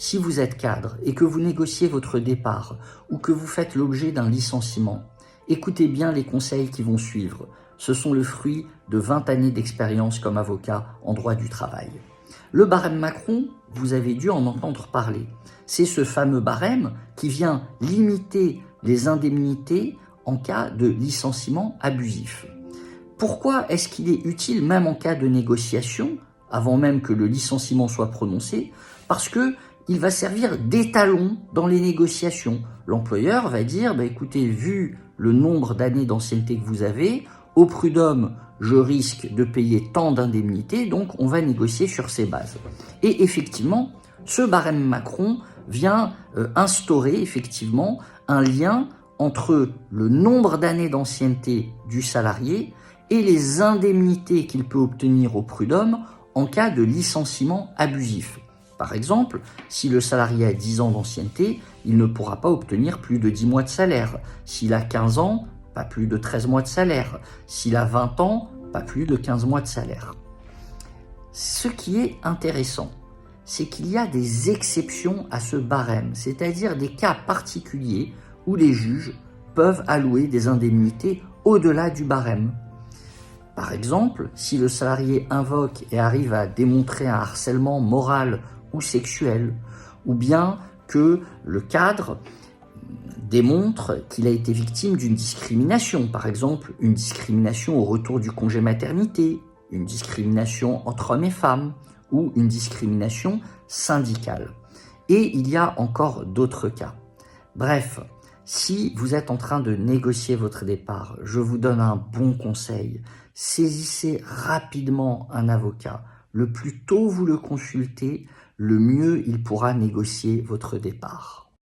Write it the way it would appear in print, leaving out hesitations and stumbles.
si vous êtes cadre et que vous négociez votre départ ou que vous faites l'objet d'un licenciement, écoutez bien les conseils qui vont suivre. Ce sont le fruit de 20 années d'expérience comme avocat en droit du travail. Le barème Macron, vous avez dû en entendre parler. C'est ce fameux barème qui vient limiter les indemnités en cas de licenciement abusif. Pourquoi est-ce qu'il est utile, même en cas de négociation, avant même que le licenciement soit prononcé? Parce qu'il va servir d'étalon dans les négociations. L'employeur va dire, écoutez, vu le nombre d'années d'ancienneté que vous avez, au prud'homme, je risque de payer tant d'indemnités, donc on va négocier sur ces bases. Et effectivement, ce barème Macron vient instaurer effectivement un lien entre le nombre d'années d'ancienneté du salarié et les indemnités qu'il peut obtenir au prud'homme en cas de licenciement abusif. Par exemple, si le salarié a 10 ans d'ancienneté, il ne pourra pas obtenir plus de 10 mois de salaire. S'il a 15 ans, pas plus de 13 mois de salaire. S'il a 20 ans, pas plus de 15 mois de salaire. Ce qui est intéressant, c'est qu'il y a des exceptions à ce barème, c'est-à-dire des cas particuliers où les juges peuvent allouer des indemnités au-delà du barème. Par exemple, si le salarié invoque et arrive à démontrer un harcèlement moral ou sexuel, ou bien que le cadre démontre qu'il a été victime d'une discrimination, par exemple une discrimination au retour du congé maternité, une discrimination entre hommes et femmes, ou une discrimination syndicale. Et il y a encore d'autres cas. Bref, si vous êtes en train de négocier votre départ, je vous donne un bon conseil. Saisissez rapidement un avocat. Le plus tôt vous le consultez, le mieux il pourra négocier votre départ.